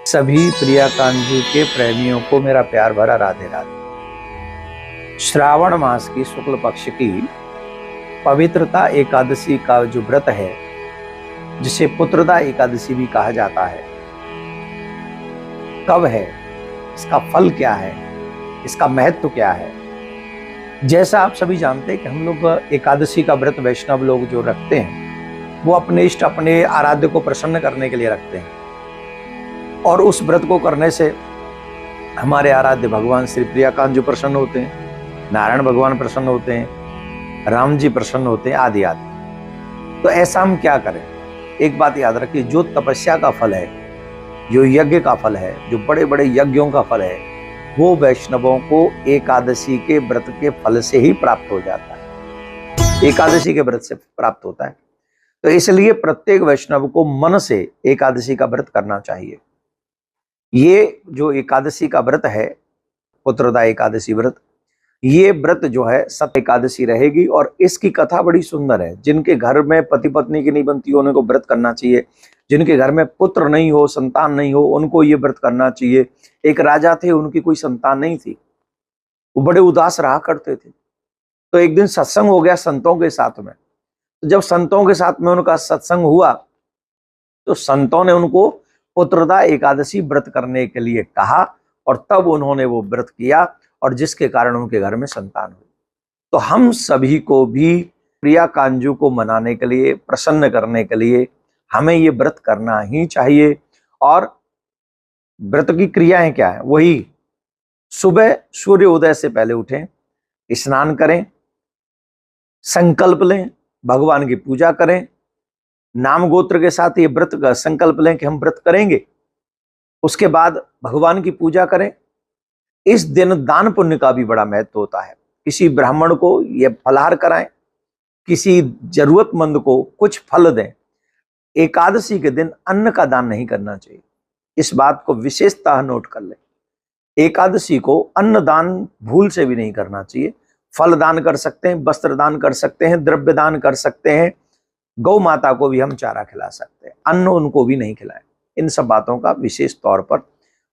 सभी प्रिया कांजू के प्रेमियों को मेरा प्यार भरा राधे राधे। श्रावण मास की शुक्ल पक्ष की पवित्रता एकादशी का जो व्रत है, जिसे पुत्रदा एकादशी भी कहा जाता है, कब है, इसका फल क्या है, इसका महत्व क्या है। जैसा आप सभी जानते हैं कि हम लोग एकादशी का व्रत वैष्णव लोग जो रखते हैं, वो अपने इष्ट, अपने आराध्य को प्रसन्न करने के लिए रखते हैं। और उस व्रत को करने से हमारे आराध्य भगवान श्री प्रिया कांजू प्रसन्न होते हैं, नारायण भगवान प्रसन्न होते हैं, राम जी प्रसन्न होते हैं, आदि आदि। तो ऐसा हम क्या करें? एक बात याद रखिए, जो तपस्या का फल है, जो यज्ञ का फल है, जो बड़े बड़े यज्ञों का फल है, वो वैष्णवों को एकादशी के व्रत के फल से ही प्राप्त हो जाता है, एकादशी के व्रत से प्राप्त होता है। तो इसलिए प्रत्येक वैष्णव को मन से एकादशी का व्रत करना चाहिए। ये जो एकादशी का व्रत है, पुत्रदा एकादशी व्रत, ये व्रत जो है सत्य एकादशी रहेगी। और इसकी कथा बड़ी सुंदर है। जिनके घर में पति पत्नी की नहीं बनती, उन्हें को व्रत करना चाहिए। जिनके घर में पुत्र नहीं हो, संतान नहीं हो, उनको ये व्रत करना चाहिए। एक राजा थे, उनकी कोई संतान नहीं थी, वो बड़े उदास रहा करते थे। तो एक दिन सत्संग हो गया संतों के साथ में। तो जब संतों के साथ में उनका सत्संग हुआ, तो संतों ने उनको पुत्रदा एकादशी व्रत करने के लिए कहा, और तब उन्होंने वो व्रत किया, और जिसके कारण उनके घर में संतान हुई। तो हम सभी को भी प्रिया कांजू को मनाने के लिए, प्रसन्न करने के लिए हमें ये व्रत करना ही चाहिए। और व्रत की क्रियाएं क्या है? वही सुबह सूर्य उदय से पहले उठें, स्नान करें, संकल्प लें, भगवान की पूजा करें, नाम गोत्र के साथ ये व्रत का संकल्प लें कि हम व्रत करेंगे। उसके बाद भगवान की पूजा करें। इस दिन दान पुण्य का भी बड़ा महत्व होता है। किसी ब्राह्मण को ये फलाहार कराएं, किसी जरूरतमंद को कुछ फल दें। एकादशी के दिन अन्न का दान नहीं करना चाहिए, इस बात को विशेषतः नोट कर लें। एकादशी को अन्न दान भूल से भी नहीं करना चाहिए। फल दान कर सकते हैं, वस्त्र दान कर सकते हैं, द्रव्य दान कर सकते हैं, गौ माता को भी हम चारा खिला सकते हैं, अन्न उनको भी नहीं खिलाएं। इन सब बातों का विशेष तौर पर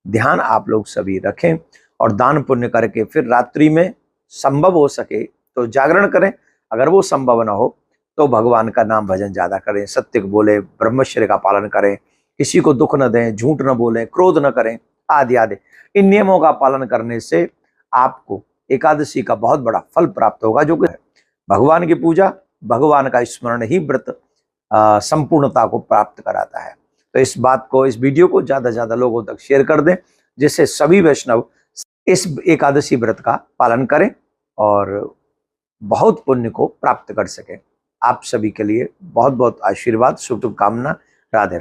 ध्यान आप लोग सभी रखें, और दान पुण्य करके फिर रात्रि में संभव हो सके तो जागरण करें। अगर वो संभव ना हो तो भगवान का नाम भजन ज्यादा करें, सत्य को बोले, ब्रह्मचर्य का पालन करें, किसी को दुख न दें, झूठ न बोलें, क्रोध न करें, आदि आदि। इन नियमों का पालन करने से आपको एकादशी का बहुत बड़ा फल प्राप्त होगा, जो कि भगवान की पूजा, भगवान का स्मरण ही व्रत संपूर्णता को प्राप्त कराता है। तो इस बात को, इस वीडियो को ज्यादा से ज्यादा लोगों तक शेयर कर दें, जिससे सभी वैष्णव इस एकादशी व्रत का पालन करें और बहुत पुण्य को प्राप्त कर सकें। आप सभी के लिए बहुत बहुत आशीर्वाद, शुभकामना। राधे।